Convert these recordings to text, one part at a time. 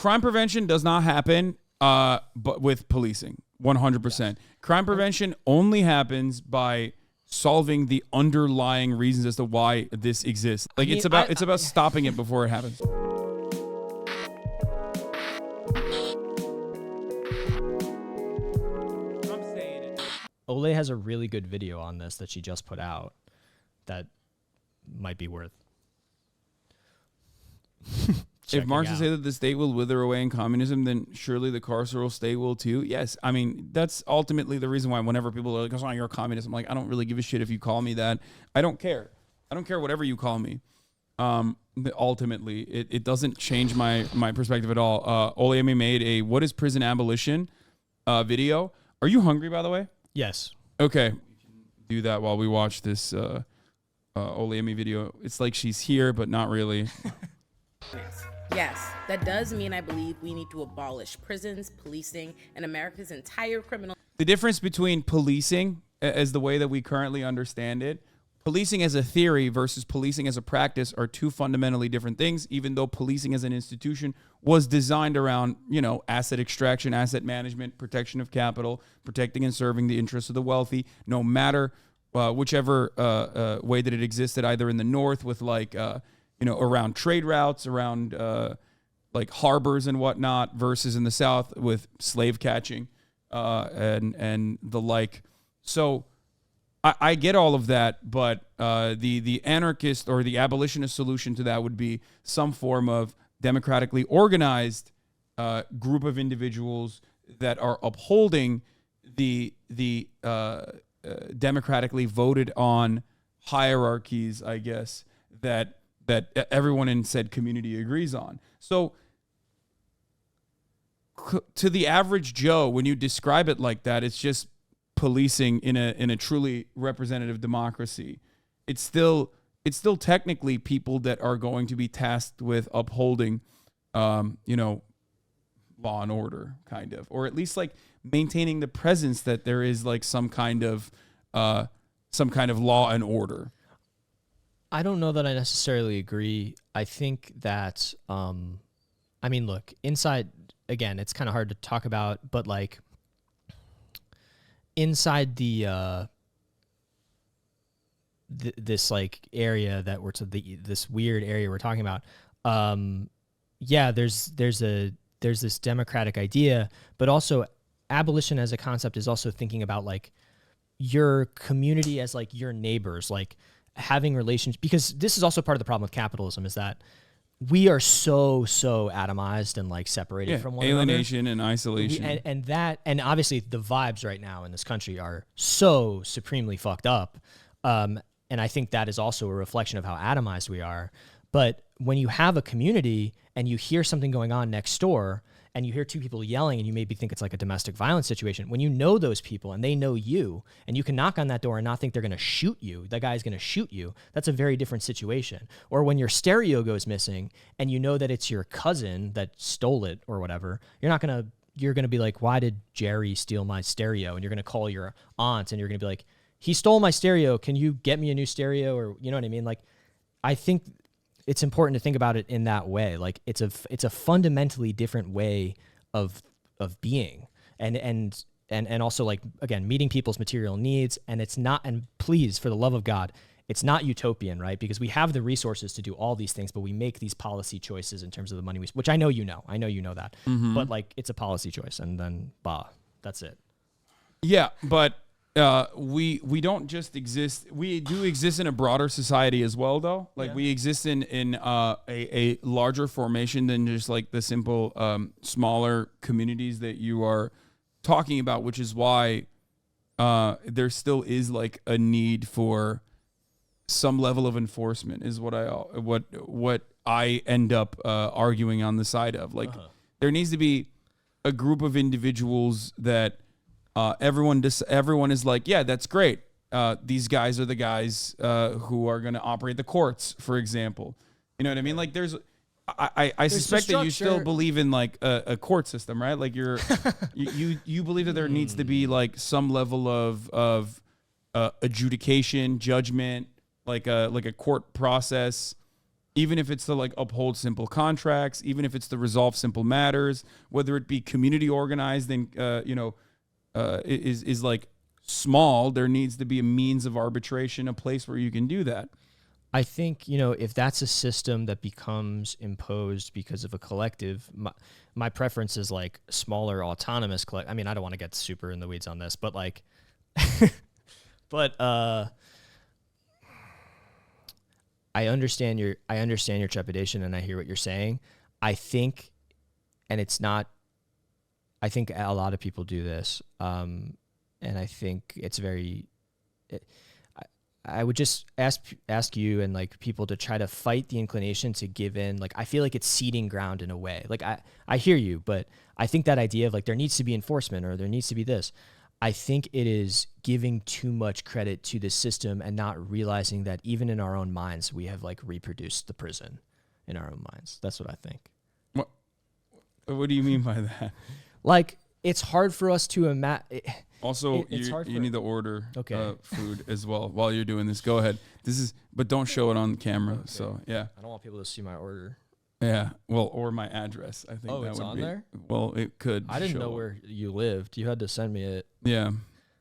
crime prevention does not happen, but with policing, 100%. Yes. Crime prevention only happens by solving the underlying reasons as to why this exists. Like, it's about stopping it before it happens. Ole has a really good video on this that she just put out that might be worth if Marxists say that the state will wither away in communism, then surely the carceral state will too. Yes, I mean, that's ultimately the reason why whenever people are like, oh, you're a communist, I'm like, I don't really give a shit if you call me that. I don't care. I don't care whatever you call me. Ultimately, it doesn't change my perspective at all. Oleyemi made a What is Prison Abolition video. Are you hungry, by the way? Yes. Okay. We can do that while we watch this Oleyemi video. It's like she's here, but not really. Yes, that does mean I believe we need to abolish prisons, policing, and America's entire criminal... The difference between policing as the way that we currently understand it, policing as a theory versus policing as a practice are two fundamentally different things, even though policing as an institution was designed around, asset extraction, asset management, protection of capital, protecting and serving the interests of the wealthy, no matter whichever way that it existed, either in the North with around trade routes, around like harbors and whatnot, versus in the South with slave catching and the like. So I get all of that, but the anarchist or the abolitionist solution to that would be some form of democratically organized group of individuals that are upholding the democratically voted on hierarchies, I guess, that everyone in said community agrees on. So to the average Joe, when you describe it like that, it's just policing in a truly representative democracy. It's still technically people that are going to be tasked with upholding law and order, kind of, or at least like maintaining the presence that there is like some kind of law and order. I don't know that I necessarily agree. I think that, look, inside, again, it's kind of hard to talk about, but like inside this like area that this weird area we're talking about, there's this democratic idea, but also abolition as a concept is also thinking about like your community as like your neighbors, like having relations, because this is also part of the problem with capitalism is that we are so atomized and like separated from one alienation another. And isolation. And obviously the vibes right now in this country are so supremely fucked up. And I think that is also a reflection of how atomized we are. But when you have a community and you hear something going on next door and you hear two people yelling and you maybe think it's like a domestic violence situation, when you know those people and they know you and you can knock on that door and not think they're going to shoot you, the guy's going to shoot you, that's a very different situation. Or when your stereo goes missing and you know that it's your cousin that stole it or whatever, you're going to be like, why did Jerry steal my stereo? And you're going to call your aunt and you're going to be like, he stole my stereo. Can you get me a new stereo? Or you know what I mean? Like, I think it's important to think about it in that way. Like it's a fundamentally different way of being and also like, again, meeting people's material needs. And it's not, and please, for the love of God, it's not utopian, right? Because we have the resources to do all these things, but we make these policy choices in terms of the money which I know you know that, but like it's a policy choice and then that's it. Yeah. But we don't just exist. We do exist in a broader society as well, though. Like we exist in a larger formation than just like the simple smaller communities that you are talking about, which is why there still is like a need for some level of enforcement. Is what I end up arguing on the side of. Like there needs to be a group of individuals that. Everyone is like, yeah, that's great. These guys are the guys who are going to operate the courts, for example. You know what I mean? Like, I suspect that you still believe in like a court system, right? Like you believe that there needs to be like some level of adjudication, judgment, like a court process. even if it's to like uphold simple contracts, even if it's to resolve simple matters, whether it be community organized and is like small, there needs to be a means of arbitration, a place where you can do that. I think, if that's a system that becomes imposed because of a collective, my preference is like smaller autonomous I mean, I don't want to get super in the weeds on this, but like, I understand your trepidation, and I hear what you're saying. I think a lot of people do this. And I think it's I would just ask you and like people to try to fight the inclination to give in. Like, I feel like it's ceding ground in a way. Like, I hear you, but I think that idea of like there needs to be enforcement or there needs to be this, I think it is giving too much credit to the system and not realizing that even in our own minds, we have like reproduced the prison in our own minds. That's what I think. What do you mean by that? Like, it's hard for us to imagine. Also, you need to order food as well while you're doing this. Go ahead. But don't show it on camera. Okay. So yeah, I don't want people to see my order. Yeah, well, or my address. I think. Oh, it's on there. Well, it could. I didn't know where you lived. You had to send me it. Yeah.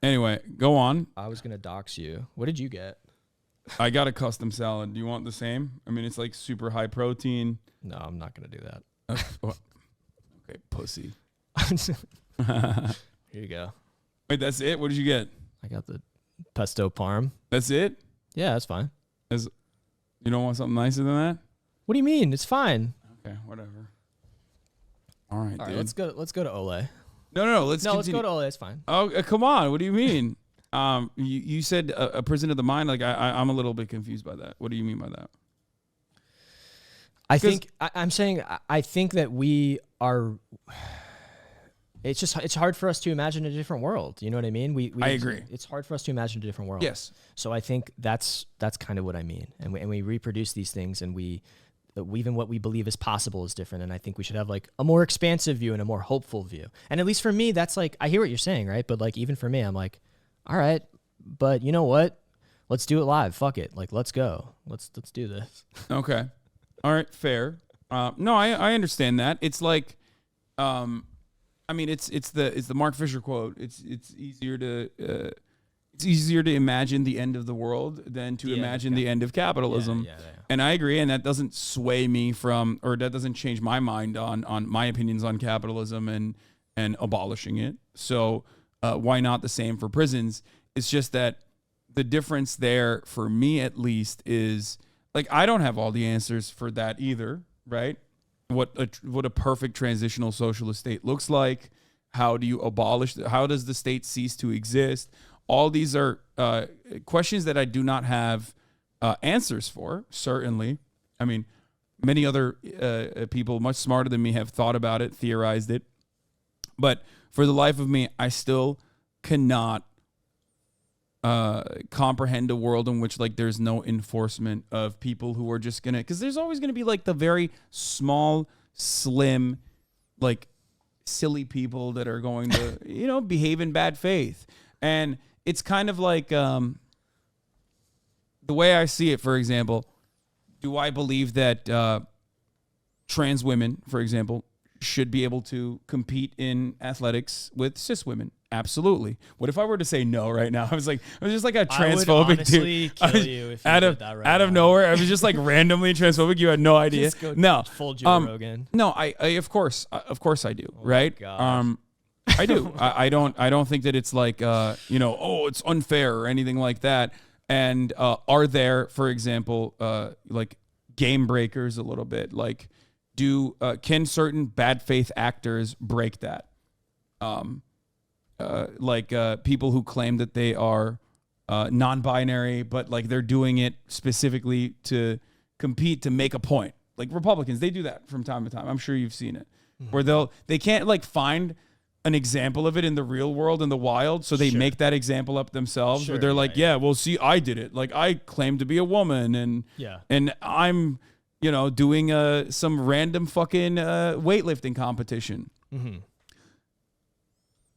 Anyway, go on. I was gonna dox you. What did you get? I got a custom salad. Do you want the same? I mean, it's like super high protein. No, I'm not gonna do that. Okay, pussy. Here you go. Wait, that's it? What did you get? I got the pesto parm. That's it? Yeah, that's fine. You don't want something nicer than that? What do you mean? It's fine. Okay, whatever. All right, dude. Let's go to Ole. No. Let's go to Ole. It's fine. Oh, come on. What do you mean? You said a prison of the mind. Like I'm a little bit confused by that. What do you mean by that? I'm saying I think that we are. It's hard for us to imagine a different world. You know what I mean? I agree. It's hard for us to imagine a different world. Yes. So I think that's kind of what I mean. And we reproduce these things, and even what we believe is possible is different. And I think we should have like a more expansive view and a more hopeful view. And at least for me, that's like, I hear what you're saying, right? But like, even for me, I'm like, all right, but you know what? Let's do it live. Fuck it. Like, let's go. Let's do this. Okay. All right. Fair. No, I understand that. It's like, I mean, it's the Mark Fisher quote. It's easier to imagine the end of the world than to imagine the end of capitalism. Yeah. And I agree, and that doesn't sway me or that doesn't change my mind on my opinions on capitalism and abolishing it. So why not the same for prisons? It's just that the difference there, for me at least, is like I don't have all the answers for that either, right? What a perfect transitional socialist state looks like. How do you abolish? How does the state cease to exist? All these are questions that I do not have answers for, certainly. I mean, many other people much smarter than me have thought about it, theorized it. But for the life of me, I still cannot comprehend a world in which like there's no enforcement of people who are just gonna, because there's always gonna be like the very small, slim, like silly people that are going to behave in bad faith. And it's kind of like the way I see it, for example, do I believe that trans women, for example, should be able to compete in athletics with cis women? Absolutely. What if I were to say no right now? I was just like a transphobic dude. Kill you if you out of nowhere. I was just like randomly transphobic. You had no idea. Just go no. Full Joe Rogan. No, I of course I do. Right. I do. I don't think that it's like it's unfair or anything like that. And are there, for example, like game breakers a little bit? Like, can certain bad faith actors break that? People who claim that they are non-binary, but like they're doing it specifically to compete, to make a point. Like Republicans, they do that from time to time. I'm sure you've seen it, where they can't like find an example of it in the real world, in the wild, so they make that example up themselves. Where they're like, yeah, well, see, I did it. Like I claim to be a woman, and I'm doing some random fucking weightlifting competition. Mm-hmm.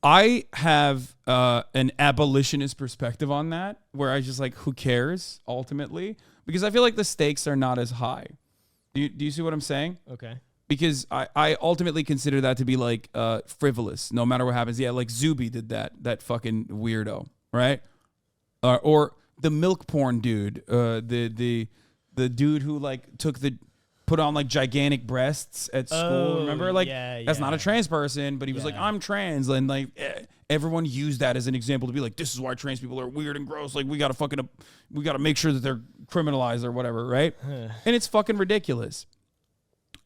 I have an abolitionist perspective on that, where I just like, who cares ultimately? Because I feel like the stakes are not as high. Do you see what I'm saying? Okay. Because I ultimately consider that to be like frivolous, no matter what happens. Yeah, like Zuby did that fucking weirdo, right? Or the milk porn dude, the dude who like put on like gigantic breasts at school. Remember, like that's not a trans person, but he was like, I'm trans, and like everyone used that as an example to be like, this is why trans people are weird and gross. Like we gotta make sure that they're criminalized or whatever, right? And it's fucking ridiculous.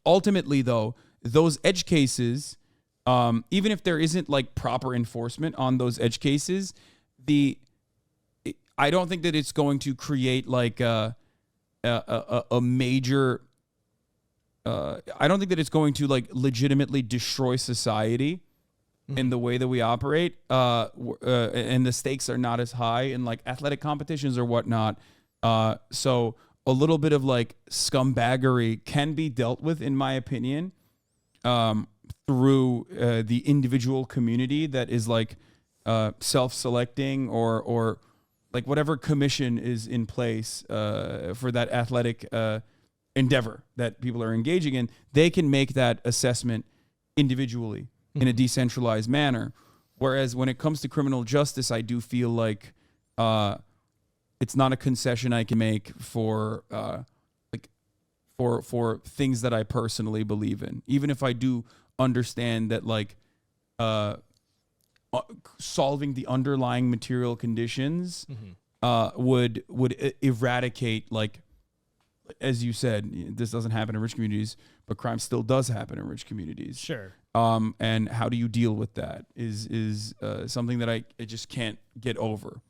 Ultimately, though, those edge cases, even if there isn't like proper enforcement on those edge cases, I don't think that it's going to create like a major. I don't think that it's going to like legitimately destroy society in the way that we operate. And the stakes are not as high in like athletic competitions or whatnot. So a little bit of like scumbaggery can be dealt with, in my opinion, through the individual community that is like self-selecting or like whatever commission is in place for that athletic endeavor that people are engaging in. They can make that assessment individually in a decentralized manner. Whereas when it comes to criminal justice, I do feel like it's not a concession I can make for for things that I personally believe in, even if I do understand that like solving the underlying material conditions would eradicate, like as you said, this doesn't happen in rich communities, but crime still does happen in rich communities. Sure. And how do you deal with that is something that I just can't get over.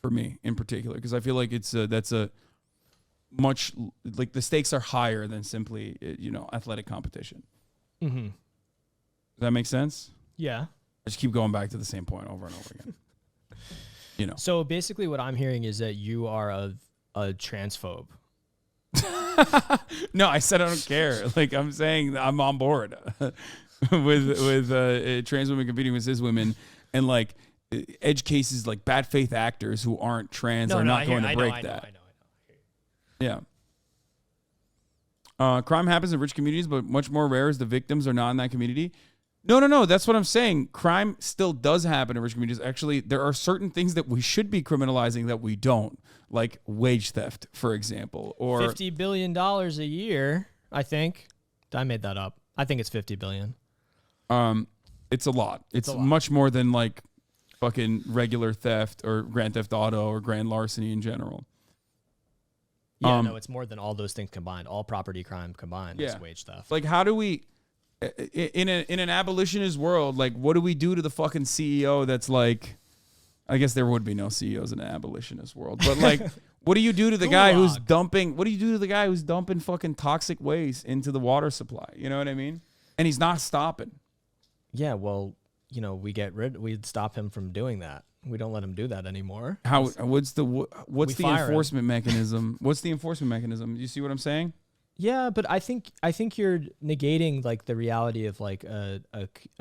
For me in particular, because I feel like that's a much like the stakes are higher than simply athletic competition. Does that make sense? Yeah. I just keep going back to the same point over and over again. So basically, what I'm hearing is that you are a transphobe. No, I said I don't care. Like I'm saying, I'm on board with trans women competing with cis women, and like edge cases like bad faith actors who aren't trans are not going to break that. I know. Yeah. Crime happens in rich communities, but much more rare as the victims are not in that community. No. That's what I'm saying. Crime still does happen in rich communities. Actually, there are certain things that we should be criminalizing that we don't, like wage theft, for example, or $50 billion a year. I think I made that up. I think it's $50 billion. It's a lot. It's much more than like fucking regular theft or grand theft auto or grand larceny in general. Yeah, no, it's more than all those things combined. All property crime combined is wage theft. Like, how do we, in an abolitionist world, like, what do we do to the fucking CEO that's like, I guess there would be no CEOs in an abolitionist world, but like, what do you do to the guy who's dumping, fucking toxic waste into the water supply? You know what I mean? And he's not stopping. Yeah, well, we'd stop him from doing that. We don't let him do that anymore. What's the enforcement mechanism? What's the enforcement mechanism? You see what I'm saying? Yeah, but I think you're negating like the reality of like a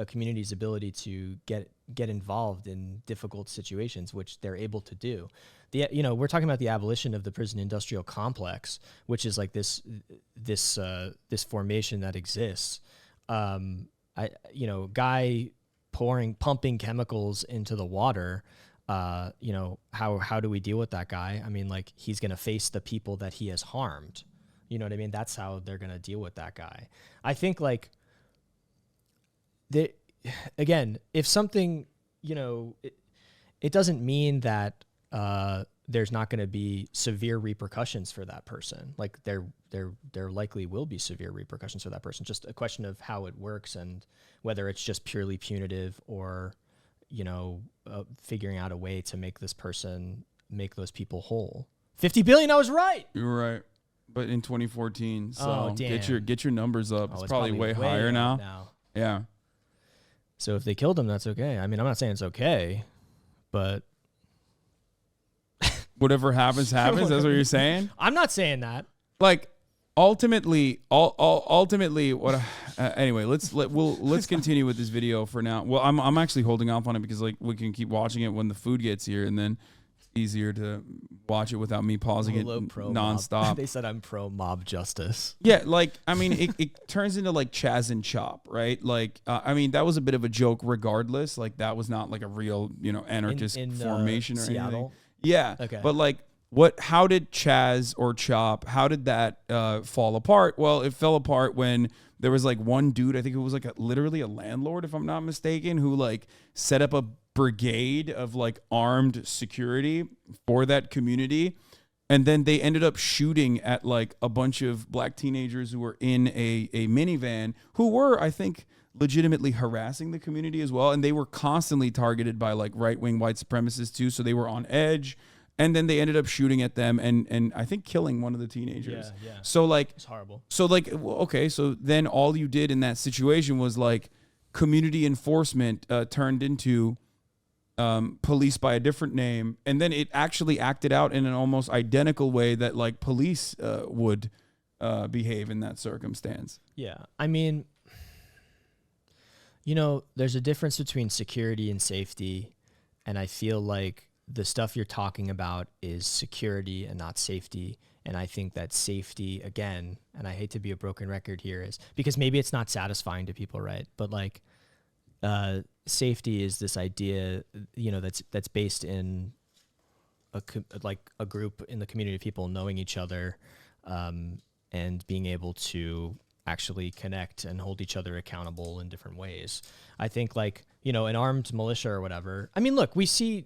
community's ability to get involved in difficult situations, which they're able to do. We're talking about the abolition of the prison industrial complex, which is like this formation that exists. Guy pumping chemicals into the water. How do we deal with that guy? I mean, like he's gonna face the people that he has harmed. You know what I mean? That's how they're going to deal with that guy. I think like again, if something, it doesn't mean that there's not going to be severe repercussions for that person. Like there likely will be severe repercussions for that person. Just a question of how it works and whether it's just purely punitive or, figuring out a way to make those people whole. 50 billion. I was right. You were right. But in 2014, so damn. get your numbers up. It's probably way higher now. Yeah. So if they killed him, that's okay. I mean, I'm not saying it's okay, but whatever happens. That's what you're saying. I'm not saying that. Like ultimately, what? Anyway, let's continue with this video for now. Well, I'm actually holding off on it because like we can keep watching it when the food gets here, and then easier to watch it without me pausing it nonstop. They said I'm pro mob justice. Yeah, like, I mean, it turns into like Chaz and Chop, right? Like, I mean, that was a bit of a joke regardless. Like, that was not like a real, anarchist formation or Seattle? anything. Yeah. Okay. But like, how did Chaz or Chop, how did that fall apart? Well, it fell apart when there was like one dude, I think it was like literally a landlord, if I'm not mistaken, who like set up a brigade of like armed security for that community. And then they ended up shooting at like a bunch of black teenagers who were in a minivan who were, I think, legitimately harassing the community as well. And they were constantly targeted by like right-wing white supremacists too. So they were on edge. And then they ended up shooting at them and I think killing one of the teenagers. Yeah. So like, it's horrible. So like, okay, so then all you did in that situation was like community enforcement turned into police by a different name, and then it actually acted out in an almost identical way that like police would behave in that circumstance. Yeah, I mean, there's a difference between security and safety, and I feel like the stuff you're talking about is security and not safety. And I think that safety, again, and I hate to be a broken record here, is because maybe it's not satisfying to people, right? But like, safety is this idea, that's based in a group in the community of people knowing each other, and being able to actually connect and hold each other accountable in different ways. I think like, an armed militia or whatever. I mean, look, we see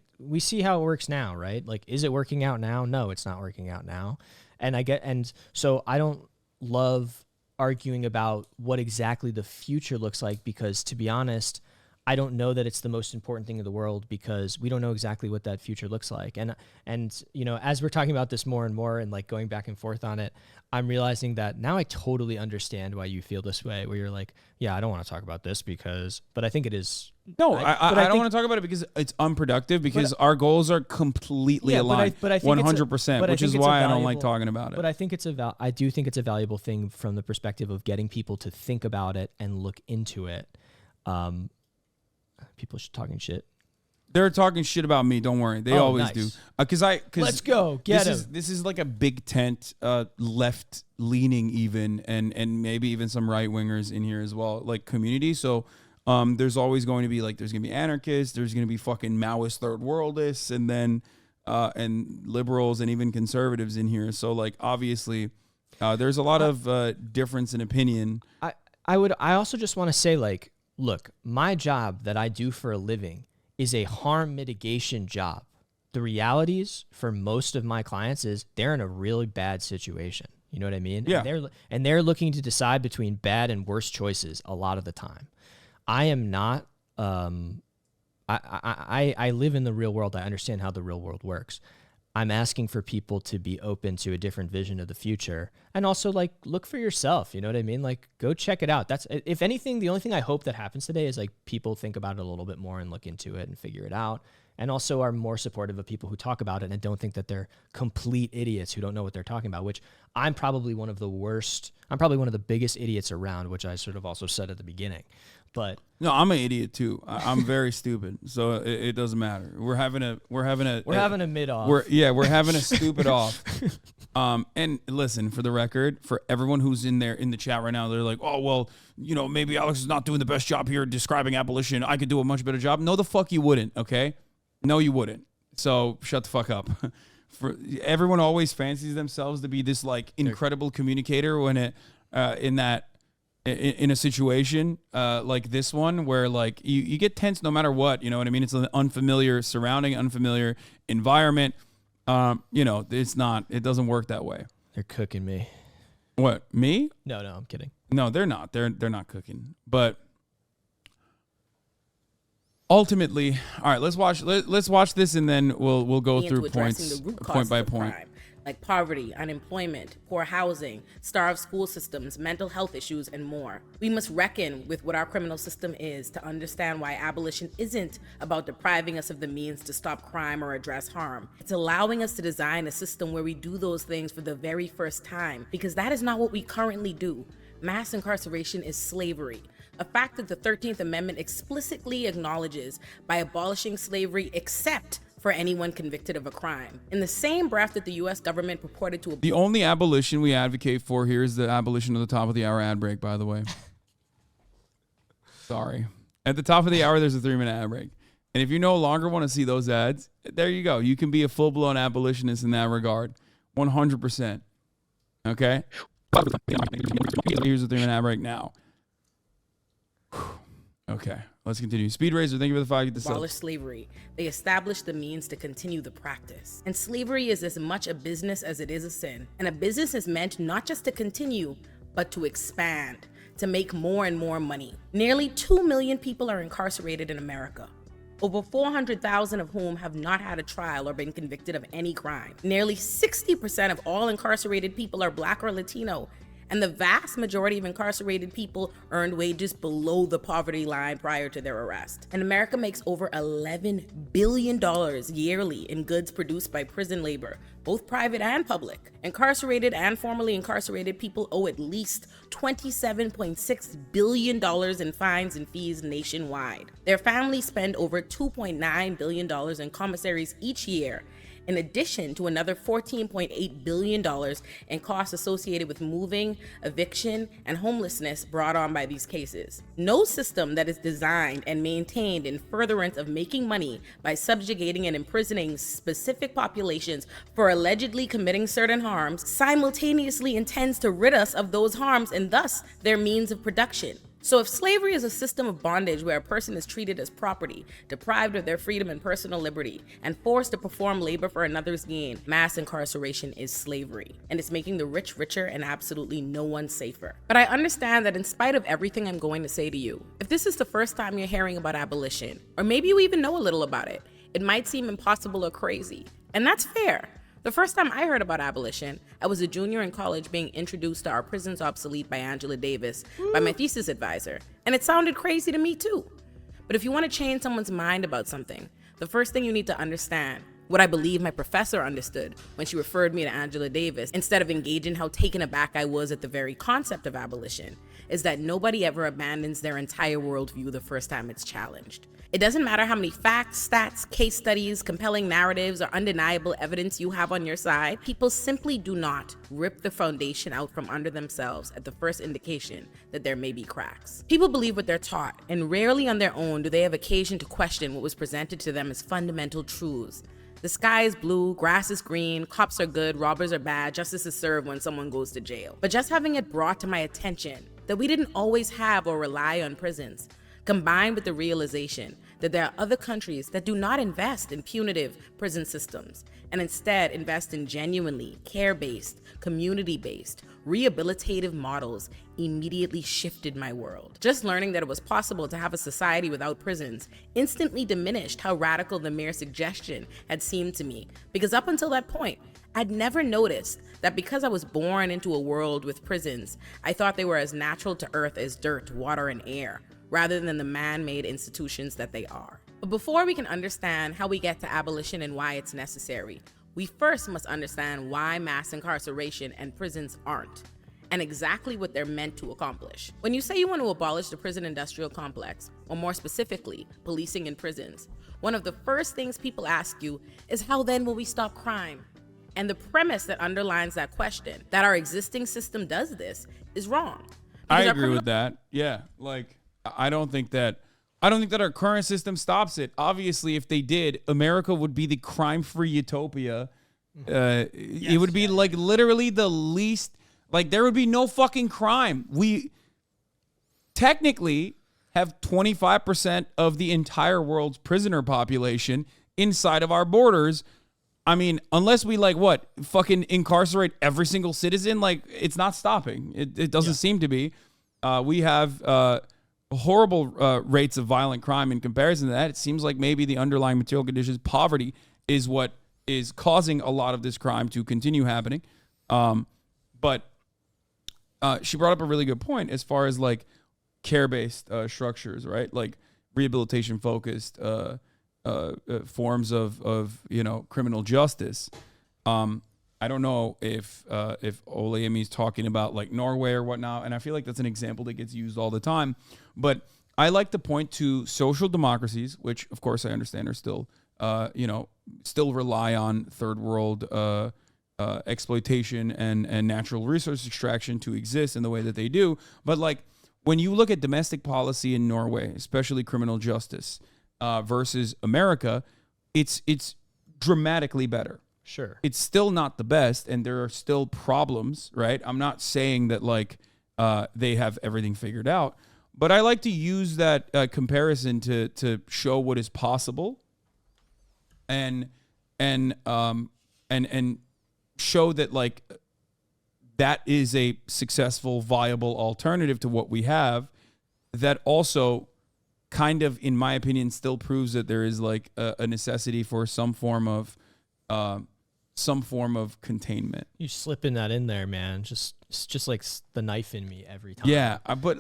how it works now, right? Like, is it working out now? No, it's not working out now. And so I don't love arguing about what exactly the future looks like, because to be honest, I don't know that it's the most important thing in the world, because we don't know exactly what that future looks like. And as we're talking about this more and more and like going back and forth on it, I'm realizing that now I totally understand why you feel this way, where you're like, yeah, I don't want to talk about this but I think it is. No, I don't want to talk about it because it's unproductive, because our goals are completely aligned, 100%, which is why I don't like talking about it. But I think I do think it's a valuable thing from the perspective of getting people to think about it and look into it. People talking shit. They're talking shit about me. Don't worry. They always do. Let's go. This is like a big tent, left leaning even, and maybe even some right wingers in here as well, like community. So there's always going to be like, there's going to be anarchists, there's going to be fucking Maoist third worldists, and then and liberals and even conservatives in here. So like, obviously there's a lot of difference in opinion. I also just want to say, like, look, my job that I do for a living is a harm mitigation job. The realities for most of my clients is they're in a really bad situation. You know what I mean? Yeah. And they're looking to decide between bad and worse choices a lot of the time. I am not, I live in the real world. I understand how the real world works. I'm asking for people to be open to a different vision of the future, and also like look for yourself. You know what I mean? Like, go check it out. That's, if anything, the only thing I hope that happens today is like people think about it a little bit more and look into it and figure it out, and also are more supportive of people who talk about it and don't think that they're complete idiots who don't know what they're talking about, which I'm probably one of the worst. I'm probably one of the biggest idiots around, which I sort of also said at the beginning. But no, I'm an idiot too. I'm very stupid, so it doesn't matter. We're having a mid off. We're having a stupid off. And listen, for the record, for everyone who's in the chat right now, they're like, oh well, maybe Alex is not doing the best job here describing abolition. I could do a much better job. No, the fuck you wouldn't. Okay, no, you wouldn't. So shut the fuck up. For everyone always fancies themselves to be this like incredible communicator when in a situation like this one, where like you get tense no matter what, you know what I mean? It's an unfamiliar surrounding, unfamiliar environment. It doesn't work that way. They're cooking me. What, me? No, I'm kidding. No, they're not. They're not cooking. But ultimately, all right, let's watch this, and then we'll go through points point by point. Crime, like poverty, unemployment, poor housing, starved school systems, mental health issues, and more. We must reckon with what our criminal system is to understand why abolition isn't about depriving us of the means to stop crime or address harm. It's allowing us to design a system where we do those things for the very first time, because that is not what we currently do. Mass incarceration is slavery, a fact that the 13th Amendment explicitly acknowledges by abolishing slavery except for anyone convicted of a crime. In the same breath that the US government purported to... The only abolition we advocate for here is the abolition of the top of the hour ad break, by the way. Sorry. At the top of the hour, there's a 3-minute ad break. And if you no longer want to see those ads, there you go. You can be a full-blown abolitionist in that regard. 100%. Okay? Here's a 3-minute ad break now. Okay, let's continue. Speed Racer, thank you for the 5. Get this abolish slavery. They established the means to continue the practice. And slavery is as much a business as it is a sin. And a business is meant not just to continue, but to expand, to make more and more money. Nearly 2 million people are incarcerated in America, over 400,000 of whom have not had a trial or been convicted of any crime. Nearly 60% of all incarcerated people are Black or Latino, and the vast majority of incarcerated people earned wages below the poverty line prior to their arrest. And America makes over $11 billion yearly in goods produced by prison labor, both private and public. Incarcerated and formerly incarcerated people owe at least $27.6 billion in fines and fees nationwide. Their families spend over $2.9 billion in commissaries each year, in addition to another $14.8 billion in costs associated with moving, eviction, and homelessness brought on by these cases. No system that is designed and maintained in furtherance of making money by subjugating and imprisoning specific populations for allegedly committing certain harms simultaneously intends to rid us of those harms and thus their means of production. So if slavery is a system of bondage where a person is treated as property, deprived of their freedom and personal liberty, and forced to perform labor for another's gain, mass incarceration is slavery. And it's making the rich richer and absolutely no one safer. But I understand that in spite of everything I'm going to say to you, if this is the first time you're hearing about abolition, or maybe you even know a little about it, it might seem impossible or crazy. And that's fair. The first time I heard about abolition, I was a junior in college being introduced to Our Prisons Obsolete by Angela Davis by my thesis advisor, and it sounded crazy to me too. But if you want to change someone's mind about something, the first thing you need to understand, what I believe my professor understood when she referred me to Angela Davis, instead of engaging how taken aback I was at the very concept of abolition, is that nobody ever abandons their entire worldview the first time it's challenged. It doesn't matter how many facts, stats, case studies, compelling narratives, or undeniable evidence you have on your side, people simply do not rip the foundation out from under themselves at the first indication that there may be cracks. People believe what they're taught, and rarely on their own do they have occasion to question what was presented to them as fundamental truths. The sky is blue, grass is green, cops are good, robbers are bad, justice is served when someone goes to jail. But just having it brought to my attention that we didn't always have or rely on prisons, combined with the realization that there are other countries that do not invest in punitive prison systems and instead invest in genuinely care-based, community-based, rehabilitative models immediately shifted my world. Just learning that it was possible to have a society without prisons instantly diminished how radical the mere suggestion had seemed to me, because up until that point, I'd never noticed that because I was born into a world with prisons, I thought they were as natural to earth as dirt, water, and air, rather than the man-made institutions that they are. But before we can understand how we get to abolition and why it's necessary, we first must understand why mass incarceration and prisons aren't, and exactly what they're meant to accomplish. When you say you want to abolish the prison industrial complex, or more specifically, policing in prisons, one of the first things people ask you is how then will we stop crime? And the premise that underlines that question, that our existing system does this, is wrong. I agree with that. Yeah, like I don't think that our current system stops it. Obviously, if they did, America would be the crime-free utopia. It would be like literally the least, like there would be no fucking crime. We technically have 25% of the entire world's prisoner population inside of our borders. I mean, unless we fucking incarcerate every single citizen, like it's not stopping. It doesn't seem to be. We have horrible rates of violent crime in comparison to that. It seems like maybe the underlying material conditions, poverty, is what is causing a lot of this crime to continue happening. But she brought up a really good point as far as like care-based structures, right? Like rehabilitation-focused forms of criminal justice. I don't know if Olayemi's talking about like Norway or whatnot, and I feel like that's an example that gets used all the time. But I like to point to social democracies, which of course I understand are still still rely on third world exploitation and natural resource extraction to exist in the way that they do. But like when you look at domestic policy in Norway, especially criminal justice versus America, it's dramatically better. Sure. It's still not the best, and there are still problems, right? I'm not saying that like they have everything figured out, but I like to use that comparison to show what is possible, and show that like that is a successful, viable alternative to what we have. That also kind of, in my opinion, still proves that there is like a necessity for some form of containment. You slipping that in there, man. Just like the knife in me every time. Yeah, but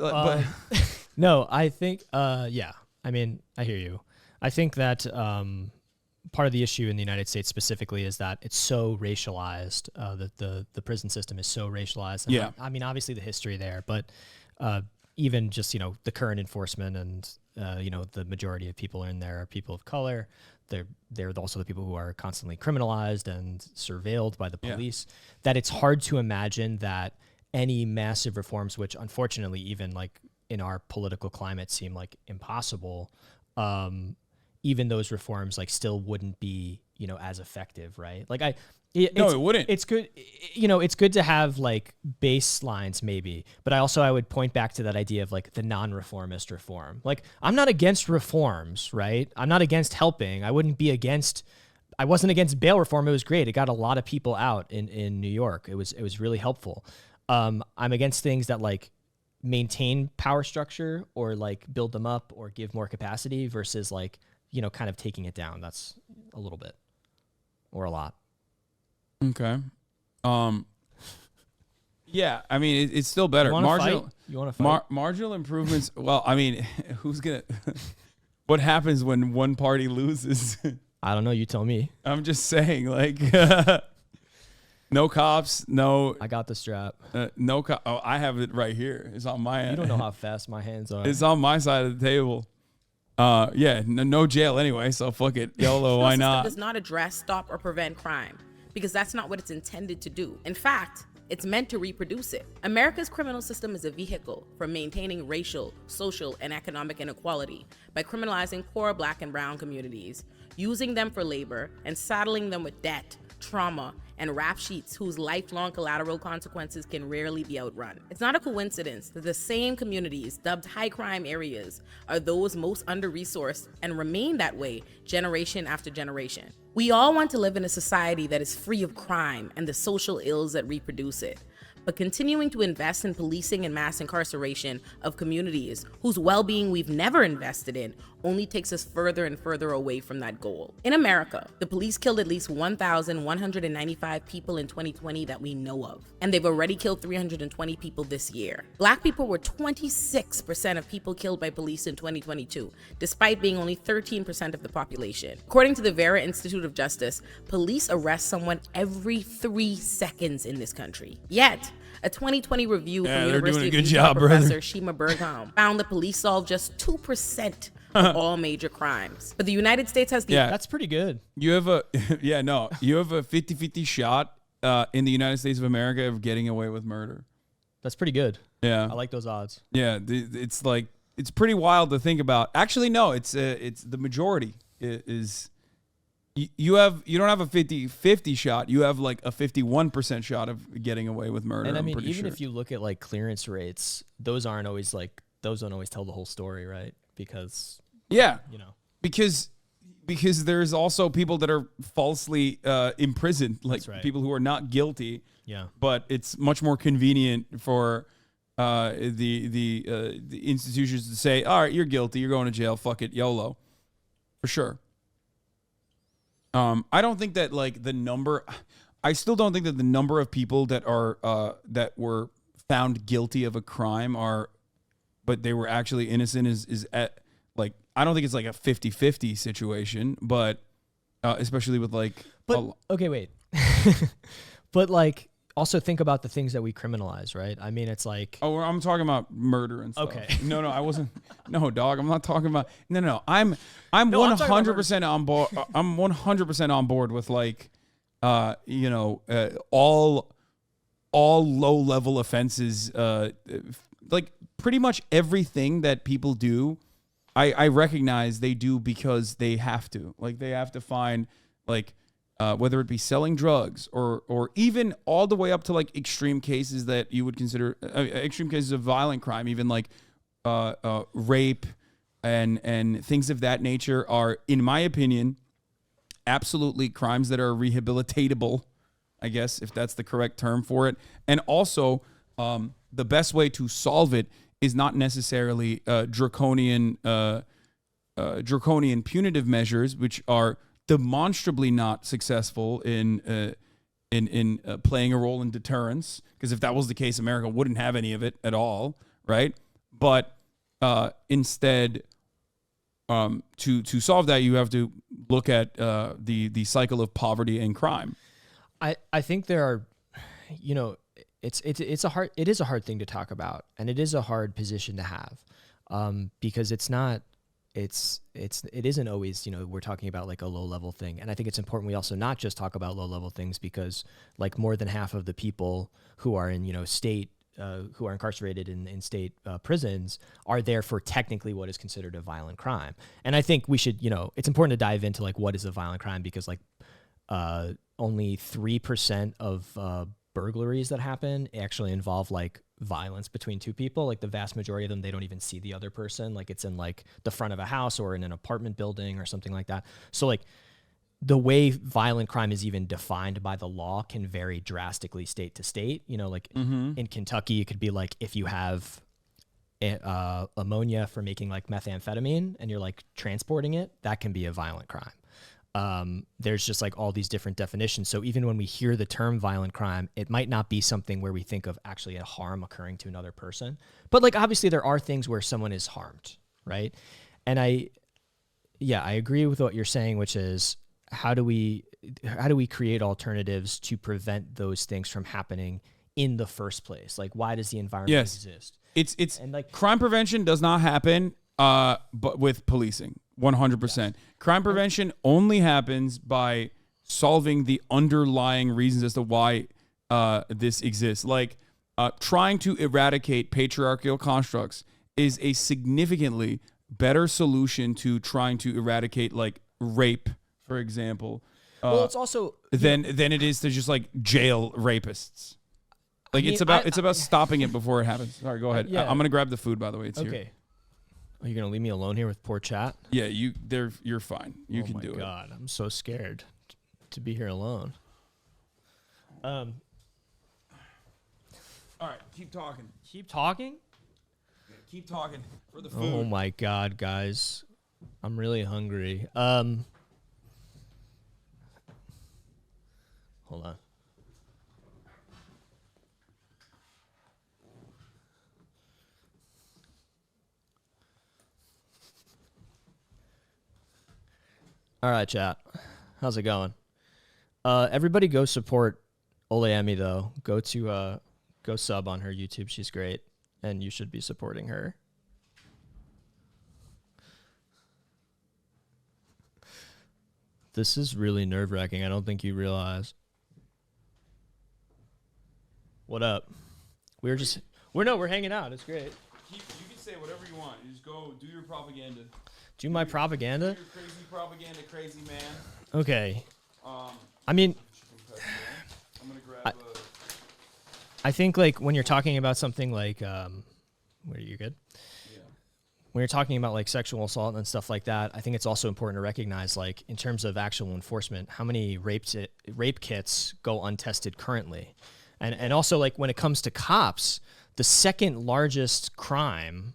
no, I think yeah. I mean, I hear you. I think that part of the issue in the United States specifically is that it's so racialized. That the prison system is so racialized. And yeah. I mean, obviously the history there, but even just the current enforcement and the majority of people in there are people of color. They're also the people who are constantly criminalized and surveilled by the police. Yeah. That it's hard to imagine that any massive reforms, which unfortunately even like in our political climate seem like impossible, even those reforms like still wouldn't be as effective, right? Like it wouldn't. It's good, it's good to have like baselines maybe, but I would point back to that idea of like the non-reformist reform. Like I'm not against reforms, right? I'm not against helping. I wasn't against bail reform. It was great. It got a lot of people out in New York. It was really helpful. I'm against things that like maintain power structure or like build them up or give more capacity versus like, kind of taking it down. That's a little bit or a lot. Okay. Yeah, I mean, it's still better. You want to fight? Marginal improvements. Well, I mean, what happens when one party loses? I don't know. You tell me. I'm just saying, like, no cops, no. I got the strap. No cop. Oh, I have it right here. It's on my. You don't know how fast my hands are. It's on my side of the table. Yeah, no jail anyway, so fuck it. YOLO, why not? The system does not address, stop, or prevent crime, because that's not what it's intended to do. In fact, it's meant to reproduce it. America's criminal system is a vehicle for maintaining racial, social, and economic inequality by criminalizing poor Black and brown communities, using them for labor, and saddling them with debt, trauma, and rap sheets whose lifelong collateral consequences can rarely be outrun. It's not a coincidence that the same communities dubbed high crime areas are those most under-resourced and remain that way generation after generation. We all want to live in a society that is free of crime and the social ills that reproduce it. But continuing to invest in policing and mass incarceration of communities whose well-being we've never invested in only takes us further and further away from that goal. In America, the police killed at least 1,195 people in 2020 that we know of, and they've already killed 320 people this year. Black people were 26% of people killed by police in 2022, despite being only 13% of the population. According to the Vera Institute of Justice, police arrest someone every 3 seconds in this country. Yet, a 2020 review from University of Utah professor Shima Bergholm found the police solved just 2% of all major crimes. But the United States has the... Yeah, that's pretty good. You have a... you have a 50-50 shot in the United States of America of getting away with murder. That's pretty good. Yeah. I like those odds. Yeah, it's like... It's pretty wild to think about. Actually, no, it's the majority is... You don't have a 50-50 shot. You have like a 51% shot of getting away with murder. And I mean, even if you look at like clearance rates, those don't always tell the whole story, right? Because because there's also people that are falsely imprisoned, like people who are not guilty. Yeah. But it's much more convenient for the institutions to say, all right, you're guilty, you're going to jail, fuck it, YOLO, for sure. I don't think that like the number. I still don't think that the number of people that are that were found guilty of a crime but they were actually innocent is at like, I don't think it's like a 50-50 situation, but especially with like. But okay, wait. But like, also think about the things that we criminalize, right? I mean, it's like. Oh, I'm talking about murder and stuff. Okay. No, I wasn't. No, dog. I'm not talking about. No. I'm No, I'm talking about 100% on board. I'm 100% on board with like, all low level offenses. Like pretty much everything that people do, I recognize they do because they have to. Like they have to find like. Whether it be selling drugs or even all the way up to like extreme cases that you would consider extreme cases of violent crime, even like rape and things of that nature are, in my opinion, absolutely crimes that are rehabilitatable, I guess, if that's the correct term for it. And also, the best way to solve it is not necessarily draconian punitive measures, which are demonstrably not successful in playing a role in deterrence, because if that was the case, America wouldn't have any of it at all, right? But instead, to solve that, you have to look at the cycle of poverty and crime. I think there are, it is a hard thing to talk about, and it is a hard position to have, because it isn't always, we're talking about like a low level thing. And I think it's important we also not just talk about low level things, because like more than half of the people who are in, state, who are incarcerated in state prisons are there for technically what is considered a violent crime. And I think we should, it's important to dive into like what is a violent crime, because like only 3% of burglaries that happen actually involve like violence between two people. Like the vast majority of them, they don't even see the other person. Like it's in like the front of a house or in an apartment building or something like that. So like the way violent crime is even defined by the law can vary drastically state to state. Like in Kentucky, it could be like if you have ammonia for making like methamphetamine and you're like transporting it, that can be a violent crime. There's just like all these different definitions. So even when we hear the term violent crime, it might not be something where we think of actually a harm occurring to another person. But like, obviously there are things where someone is harmed, right? And I agree with what you're saying, which is how do we create alternatives to prevent those things from happening in the first place? Like, why does the environment exist? It's and like crime prevention does not happen, but with policing. 100%. Yes. Crime prevention only happens by solving the underlying reasons as to why this exists. Like trying to eradicate patriarchal constructs is a significantly better solution to trying to eradicate like rape, for example. Well, it's also than it is to just like jail rapists. Like it's about stopping it before it happens. Sorry, go ahead. I'm gonna grab the food, by the way. It's here. Are you gonna leave me alone here with poor chat? Yeah, you're fine. You can do it. Oh my God, I'm so scared to be here alone. All right, keep talking. Keep talking? Yeah, keep talking for the food. Oh my God, guys. I'm really hungry. Hold on. All right, chat. How's it going? Everybody go support Olurinatti though. Go sub on her YouTube. She's great, and you should be supporting her. This is really nerve-wracking. I don't think you realize. What up? We're hanging out. It's great. You can say whatever you want. You just go do your propaganda. Do my propaganda? Do your crazy propaganda, crazy man. Okay. I mean, I'm gonna grab I think like when you're talking about something like, where are you good? Yeah. When you're talking about like sexual assault and stuff like that, I think it's also important to recognize, like in terms of actual enforcement, how many rape kits go untested currently, and also like when it comes to cops, the second largest crime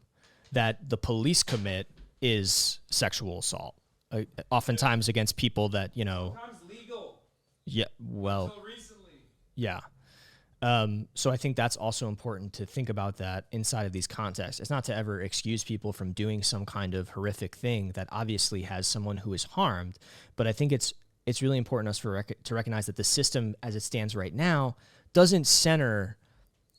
that the police commit is sexual assault, oftentimes against people that, sometimes legal. Yeah, well, Until recently. Yeah. So I think that's also important to think about that inside of these contexts. It's not to ever excuse people from doing some kind of horrific thing that obviously has someone who is harmed, but I think it's really important to recognize that the system as it stands right now doesn't center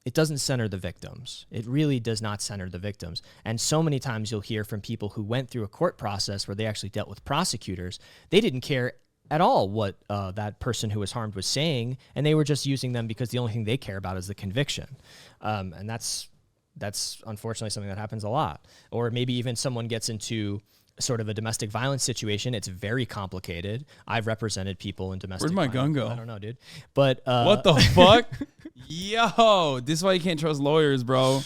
it doesn't center the victims. It really does not center the victims. And so many times you'll hear from people who went through a court process where they actually dealt with prosecutors. They didn't care at all what that person who was harmed was saying, and they were just using them because the only thing they care about is the conviction. And that's unfortunately something that happens a lot. Or maybe even someone gets into sort of a domestic violence situation. It's very complicated. I've represented people in domestic violence. Where'd my gun go? I don't know, dude. But what the fuck? Yo, this is why you can't trust lawyers, bro.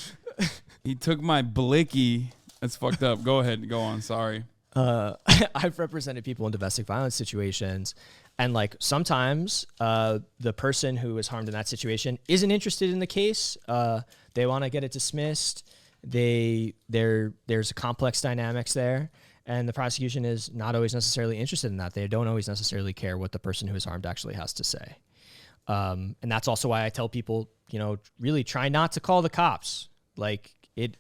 He took my blicky. That's fucked up. Go ahead. Go on. Sorry. I've represented people in domestic violence situations, and like sometimes the person who is harmed in that situation isn't interested in the case. They want to get it dismissed. There's complex dynamics there, and the prosecution is not always necessarily interested in that. They don't always necessarily care what the person who is harmed actually has to say. And that's also why I tell people, really try not to call the cops. Like it.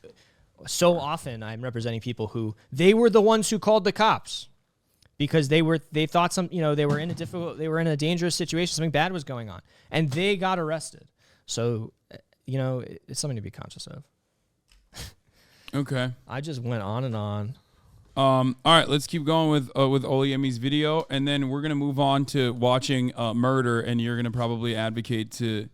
So often I'm representing people who they were the ones who called the cops because they thought they were in a dangerous situation. Something bad was going on and they got arrested. So, it's something to be conscious of. Okay. I just went on and on. All right, let's keep going with Oluyemi's video, and then we're going to move on to watching Murder, and you're going to probably advocate to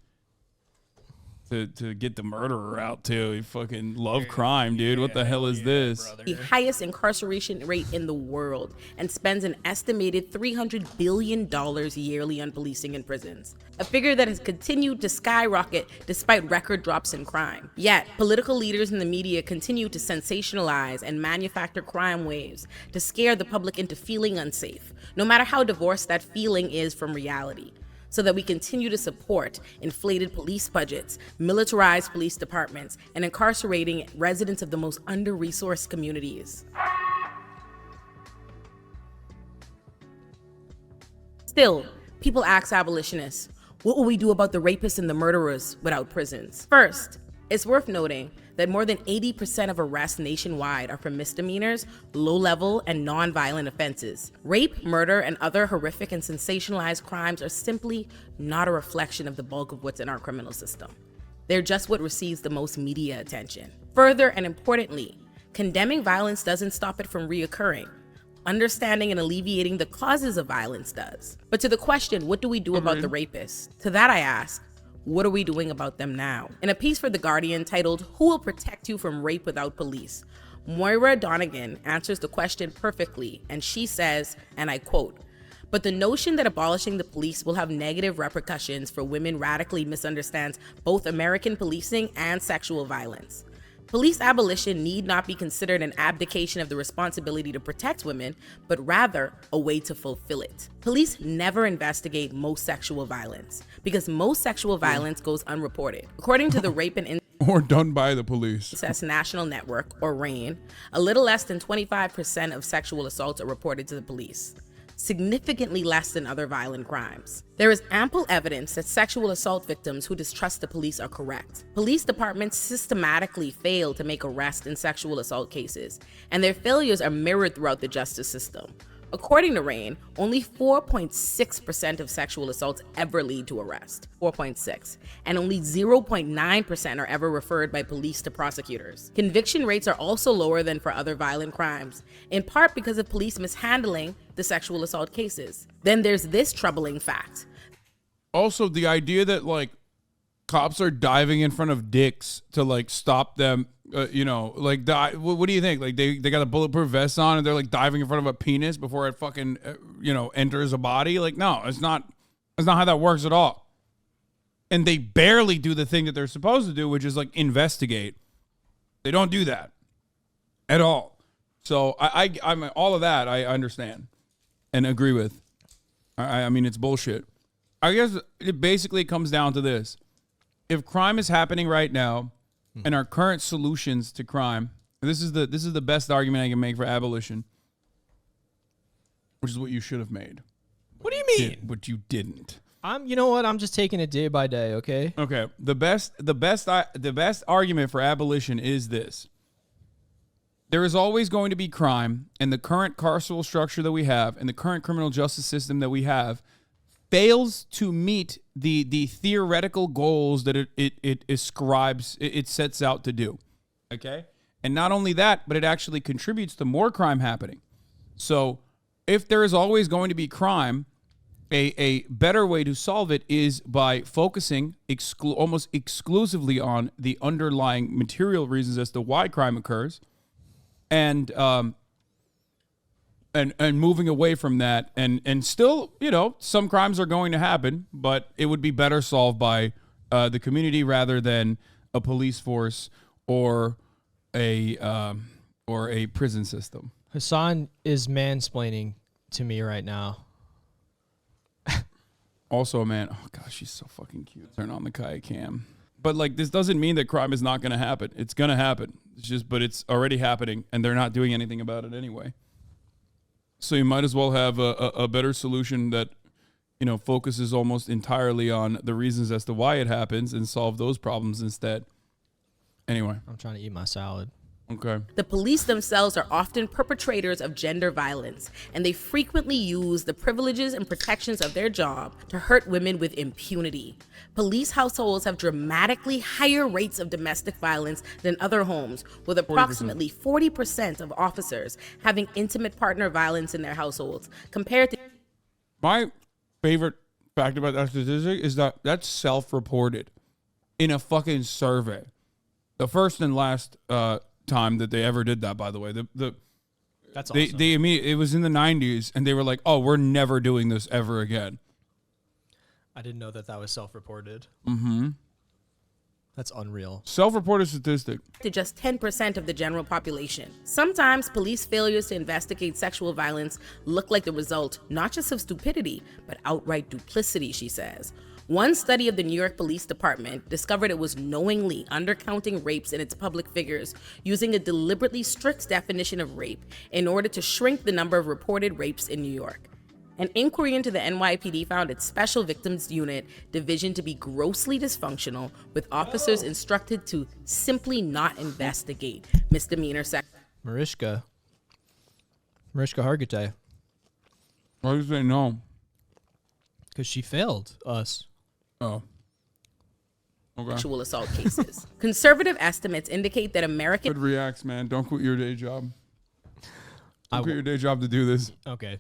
get the murderer out too. You fucking love crime, dude. What the hell is this? Brother. The highest incarceration rate in the world and spends an estimated $300 billion yearly on policing in prisons. A figure that has continued to skyrocket despite record drops in crime. Yet, political leaders in the media continue to sensationalize and manufacture crime waves to scare the public into feeling unsafe, no matter how divorced that feeling is from reality, so that we continue to support inflated police budgets, militarized police departments, and incarcerating residents of the most under-resourced communities. Still, people ask abolitionists, what will we do about the rapists and the murderers without prisons? First, it's worth noting that more than 80% of arrests nationwide are for misdemeanors, low-level, and non-violent offenses. Rape, murder, and other horrific and sensationalized crimes are simply not a reflection of the bulk of what's in our criminal system. They're just what receives the most media attention. Further and importantly, condemning violence doesn't stop it from reoccurring. Understanding and alleviating the causes of violence does. But to the question, what do we do about the rapists? To that I ask, what are we doing about them now? In a piece for The Guardian titled, Who Will Protect You from Rape Without Police?, Moira Donegan answers the question perfectly, and she says, and I quote, "But the notion that abolishing the police will have negative repercussions for women radically misunderstands both American policing and sexual violence. Police abolition need not be considered an abdication of the responsibility to protect women, but rather a way to fulfill it. Police never investigate most sexual violence because most sexual violence goes unreported. According to the Rape and Or done by the police. Incest National Network, or RAIN, a little less than 25% of sexual assaults are reported to the police, significantly less than other violent crimes. There is ample evidence that sexual assault victims who distrust the police are correct. Police departments systematically fail to make arrests in sexual assault cases, and their failures are mirrored throughout the justice system. According to RAIN, only 4.6% of sexual assaults ever lead to arrest, 4.6, and only 0.9% are ever referred by police to prosecutors. Conviction rates are also lower than for other violent crimes, in part because of police mishandling the sexual assault cases. Then there's this troubling fact. Also, the idea that cops are diving in front of dicks to stop them, what do you think? They got a bulletproof vest on and they're diving in front of a penis before it fucking enters a body. No, that's not how that works at all. And they barely do the thing that they're supposed to do, which is investigate. They don't do that at all. So I'm all of that I understand and agree with. I mean, it's bullshit. I guess it basically comes down to this. If crime is happening right now and our current solutions to crime, this is the best argument I can make for abolition, which is what you should have made. What do you mean? But you didn't. You know what? I'm just taking it day by day, okay? Okay. The best argument for abolition is this. There is always going to be crime, and the current carceral structure that we have and the current criminal justice system that we have fails to meet the theoretical goals that it ascribes, it sets out to do. Okay? And not only that, but it actually contributes to more crime happening. So if there is always going to be crime, a better way to solve it is by focusing almost exclusively on the underlying material reasons as to why crime occurs, and moving away from that. And still, some crimes are going to happen, but it would be better solved by the community rather than a police force or a prison system. Hasan is mansplaining to me right now. Also, man, oh gosh, she's so fucking cute. Turn on the Kaya cam. But like, this doesn't mean that crime is not going to happen. It's going to happen. But it's already happening, and they're not doing anything about it anyway. So you might as well have a better solution that, focuses almost entirely on the reasons as to why it happens and solve those problems instead. Anyway. I'm trying to eat my salad. Okay. The police themselves are often perpetrators of gender violence, and they frequently use the privileges and protections of their job to hurt women with impunity. Police households have dramatically higher rates of domestic violence than other homes, with approximately 40% of officers having intimate partner violence in their households, compared to... My favorite fact about that statistic is that that's self-reported in a fucking survey. The first and last time that they ever did that, by the way. That's awesome. It was in the 90s, and they were like, "Oh, we're never doing this ever again." I didn't know that was self-reported. Mm-hmm. That's unreal. Self-reported statistic. To just 10% of the general population. Sometimes police failures to investigate sexual violence look like the result not just of stupidity, but outright duplicity, she says. One study of the New York Police Department discovered it was knowingly undercounting rapes in its public figures, using a deliberately strict definition of rape in order to shrink the number of reported rapes in New York. An inquiry into the NYPD found its Special Victims Unit division to be grossly dysfunctional, with officers instructed to simply not investigate misdemeanor sex. Mariska Hargitay. Why do you say no? Because she failed us. Oh. Okay. Sexual assault cases. Conservative estimates indicate that American... Good reacts, man. Don't quit your day job. Don't quit your day job to do this. Okay.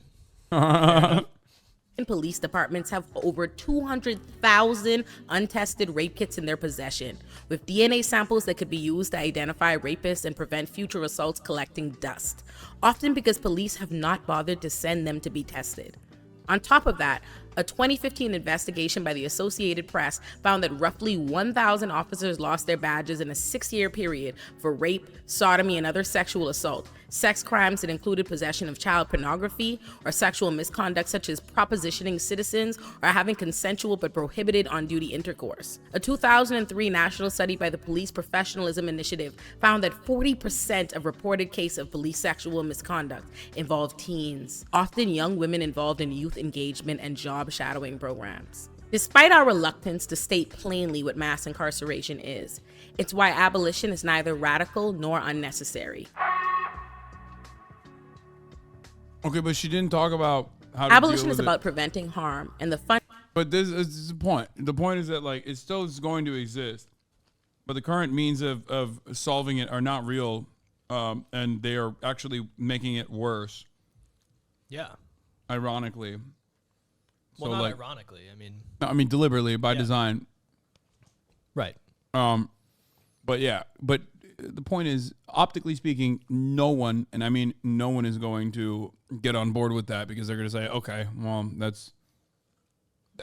Police departments have over 200,000 untested rape kits in their possession, with DNA samples that could be used to identify rapists and prevent future assaults collecting dust, often because police have not bothered to send them to be tested. On top of that, a 2015 investigation by the Associated Press found that roughly 1,000 officers lost their badges in a 6-year period for rape, sodomy, and other sexual assault, sex crimes that included possession of child pornography, or sexual misconduct such as propositioning citizens or having consensual but prohibited on-duty intercourse. A 2003 national study by the Police Professionalism Initiative found that 40% of reported cases of police sexual misconduct involved teens, often young women involved in youth engagement and job shadowing programs. Despite our reluctance to state plainly what mass incarceration is, it's why abolition is neither radical nor unnecessary. Okay, but she didn't talk about how to Abolition deal is with about it. preventing harm, and the fun... But this is the point. The point is that, like, it still is going to exist, but the current means of solving it are not real, and they are actually making it worse. Yeah. Ironically. Well, not ironically. I mean deliberately by design. Right. But yeah. But the point is, optically speaking, no one, and I mean no one, is going to get on board with that because they're going to say, okay, well, that's...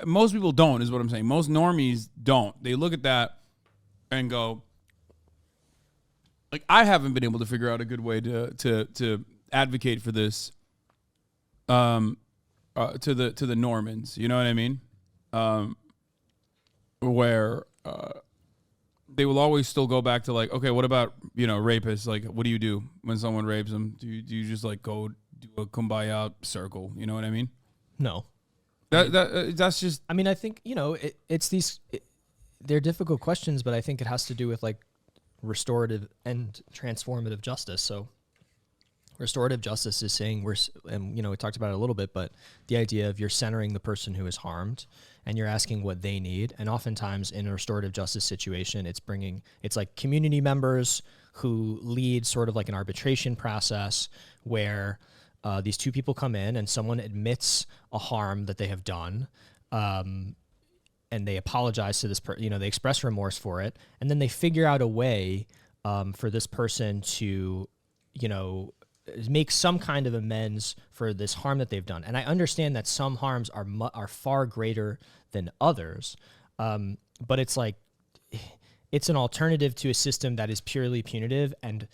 Most people don't, is what I'm saying. Most normies don't. They look at that and go, like, I haven't been able to figure out a good way to advocate for this to the Normans, you know what I mean? Where they will always still go back to, like, okay, what about, rapists? Like, what do you do when someone rapes them? Do you just, like, go do a kumbaya circle? You know what I mean? No. That's just... I mean, I think, it's these... they're difficult questions, but I think it has to do with, like, restorative and transformative justice. So Restorative justice is saying and we talked about it a little bit, but the idea of you're centering the person who is harmed and you're asking what they need. And oftentimes in a restorative justice situation, it's like community members who lead sort of like an arbitration process where these two people come in and someone admits a harm that they have done. And they apologize to this they express remorse for it. And then they figure out a way for this person to, make some kind of amends for this harm that they've done. And I understand that some harms are far greater than others, but it's like it's an alternative to a system that is purely punitive and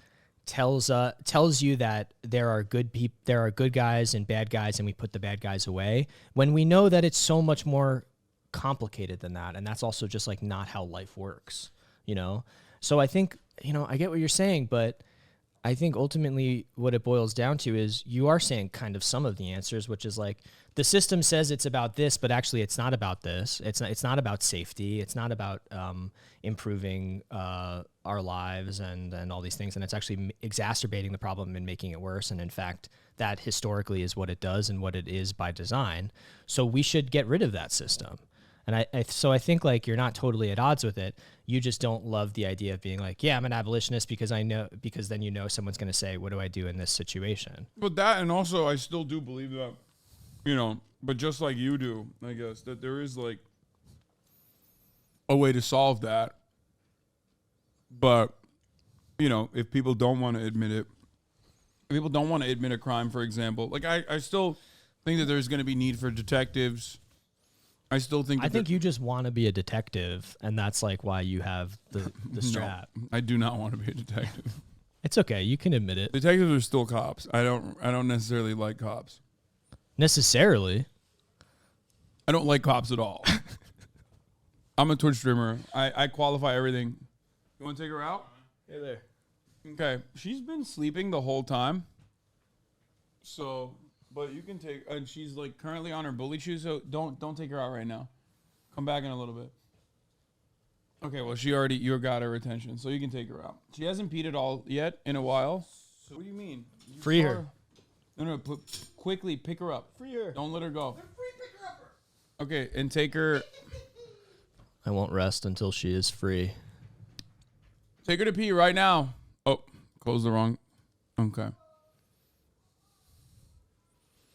tells you that there are good guys and bad guys, and we put the bad guys away, when we know that it's so much more complicated than that, and that's also just like not how life works, So I think I get what you're saying, but I think ultimately what it boils down to is you are saying kind of some of the answers, which is like the system says it's about this, but actually it's not about this. It's not about safety. It's not about improving our lives and all these things. And it's actually exacerbating the problem and making it worse. And in fact, that historically is what it does and what it is by design. So we should get rid of that system. And so I think like you're not totally at odds with it. You just don't love the idea of being like, yeah, I'm an abolitionist because then someone's going to say, what do I do in this situation? But that, and also I still do believe that, but just like you do, I guess, that there is like a way to solve that. But, if people don't want to admit it, if people don't want to admit a crime, for example, like I still think that there's going to be need for detectives. I still think. I think you just want to be a detective, and that's like why you have the strap. No, I do not want to be a detective. It's okay. You can admit it. Detectives are still cops. I don't necessarily like cops. Necessarily. I don't like cops at all. I'm a Twitch streamer. I qualify everything. You want to take her out? Hey there. Okay. She's been sleeping the whole time. So. But you can take, and she's like currently on her bully shoes, so don't take her out right now. Come back in a little bit. Okay, well you got her attention, so you can take her out. She hasn't peed at all yet in a while. So what do you mean? Free her. No, quickly pick her up. Free her. Don't let her go. Okay, and take her. I won't rest until she is free. Take her to pee right now. Oh, close the wrong. Okay.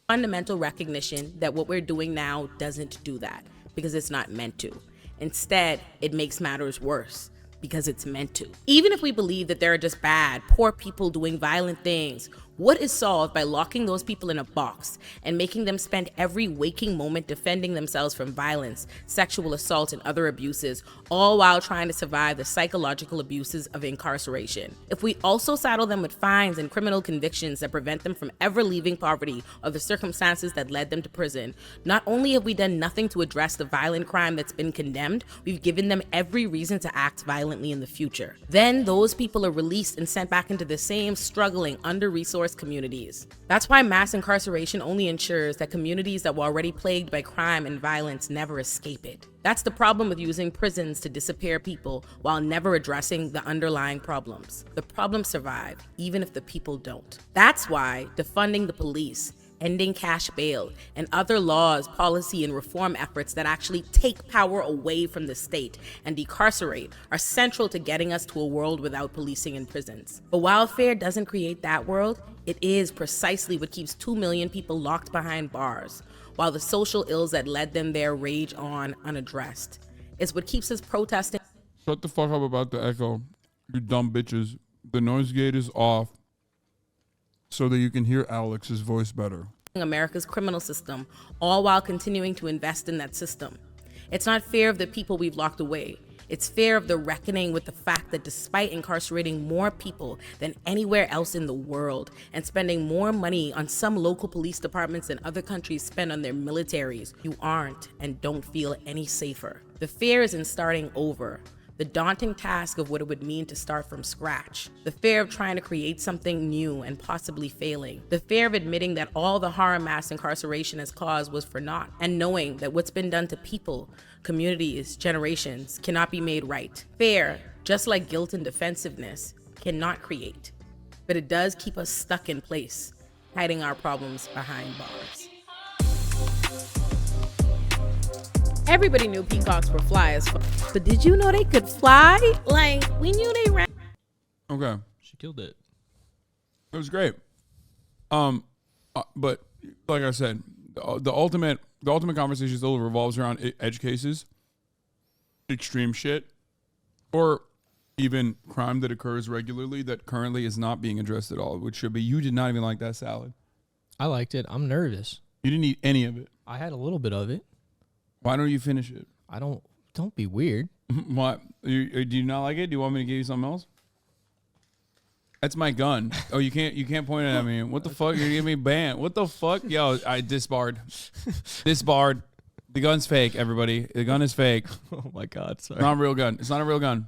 Fundamental recognition that what we're doing now doesn't do that because it's not meant to. Instead, it makes matters worse because it's meant to. Even if we believe that there are just bad, poor people doing violent things, what is solved by locking those people in a box and making them spend every waking moment defending themselves from violence, sexual assault, and other abuses, all while trying to survive the psychological abuses of incarceration? If we also saddle them with fines and criminal convictions that prevent them from ever leaving poverty or the circumstances that led them to prison, not only have we done nothing to address the violent crime that's been condemned, we've given them every reason to act violently in the future. Then those people are released and sent back into the same struggling, under-resourced communities. That's why mass incarceration only ensures that communities that were already plagued by crime and violence never escape it. That's the problem with using prisons to disappear people while never addressing the underlying problems. The problems survive, even if the people don't. That's why defunding the police, ending cash bail, and other laws, policy, and reform efforts that actually take power away from the state and decarcerate are central to getting us to a world without policing in prisons. But while FAIR doesn't create that world, it is precisely what keeps 2 million people locked behind bars, while the social ills that led them there rage on unaddressed. It's what keeps us protesting. Shut the fuck up about the echo, you dumb bitches. The noise gate is off so that you can hear Alex's voice better. America's criminal system, all while continuing to invest in that system. It's not fear of the people we've locked away. It's fear of the reckoning with the fact that despite incarcerating more people than anywhere else in the world and spending more money on some local police departments than other countries spend on their militaries, you aren't and don't feel any safer. The fear is in starting over. The daunting task of what it would mean to start from scratch. The fear of trying to create something new and possibly failing. The fear of admitting that all the harm mass incarceration has caused was for naught. And knowing that what's been done to people, communities, generations cannot be made right. Fear, just like guilt and defensiveness, cannot create. but it does keep us stuck in place, hiding our problems behind bars. Everybody knew peacocks were fly as fuck, but did you know they could fly? Like, we knew they ran. Okay. She killed it. It was great. But like I said, the ultimate conversation still revolves around edge cases, extreme shit, or even crime that occurs regularly that currently is not being addressed at all, which should be. You did not even like that salad. I liked it. I'm nervous. You didn't eat any of it. I had a little bit of it. Why don't you finish it? Don't be weird. What? Do you not like it? Do you want me to give you something else? That's my gun. Oh, you can't point it at me. What the fuck? You're gonna get me banned. What the fuck? Yo, I disbarred. Disbarred. The gun's fake, everybody. The gun is fake. Oh my God. Sorry. Not a real gun. It's not a real gun.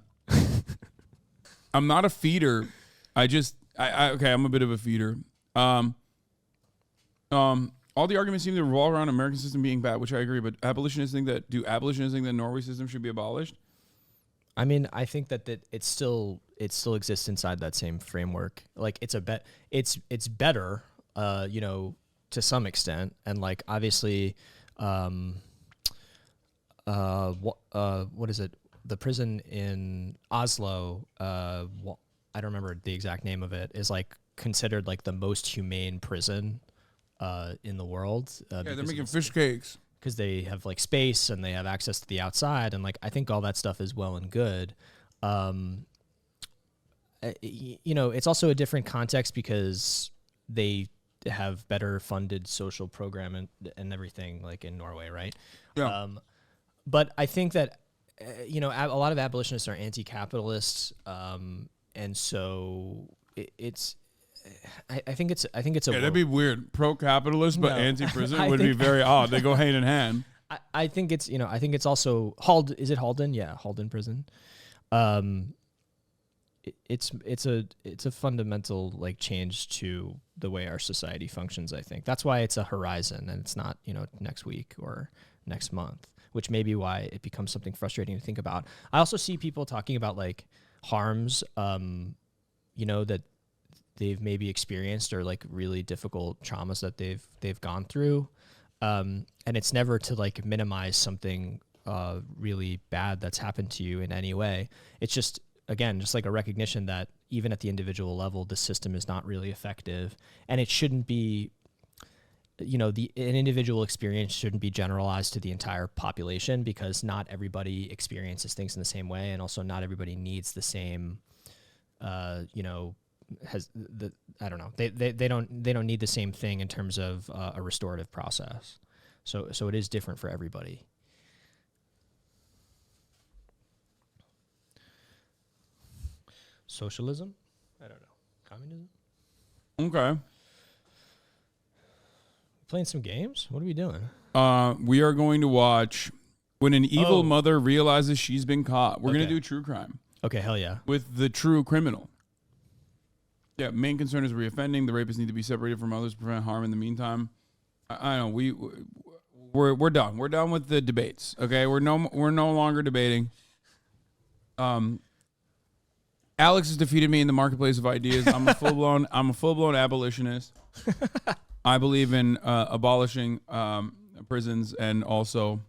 I'm not a feeder. Okay, I'm a bit of a feeder. All the arguments seem to revolve around American system being bad, which I agree, but abolitionists think that the Norway system should be abolished? I mean, I think that it still exists inside that same framework. Like it's better, to some extent, and like obviously, what is it? The prison in Oslo, I don't remember the exact name of it, is like considered like the most humane prison in the world. Yeah, they're making fish cakes. Because they have like space and they have access to the outside, and like I think all that stuff is well and good. It's also a different context because they have better funded social program and everything, like in Norway, right? Yeah. But I think that a lot of abolitionists are anti-capitalists, and so I think it's a that'd be weird. Pro-capitalist but anti-prison would be think very odd. They go hand in hand. I think it's also Is it Halden? Yeah, Halden prison. It's a fundamental like change to the way our society functions. I think that's why it's a horizon and it's not next week or next month, which may be why it becomes something frustrating to think about. I also see people talking about like harms, that they've maybe experienced or like really difficult traumas that they've gone through. And it's never to like minimize something really bad that's happened to you in any way. It's just, again, just like a recognition that even at the individual level, the system is not really effective, and it shouldn't be, an individual experience shouldn't be generalized to the entire population because not everybody experiences things in the same way. And also not everybody needs the same, I don't know. They don't need the same thing in terms of a restorative process. So it is different for everybody. Socialism? I don't know. Communism? Okay. Playing some games? What are we doing? We are going to watch When an Evil Mother Realizes She's Been Caught. We're going to do true crime. Okay, hell yeah. With the true criminal. Yeah, main concern is reoffending. The rapists need to be separated from others to prevent harm in the meantime. I know we're done. We're done with the debates. Okay, we're no longer debating. Alex has defeated me in the marketplace of ideas. I'm a full blown abolitionist. I believe in abolishing prisons and also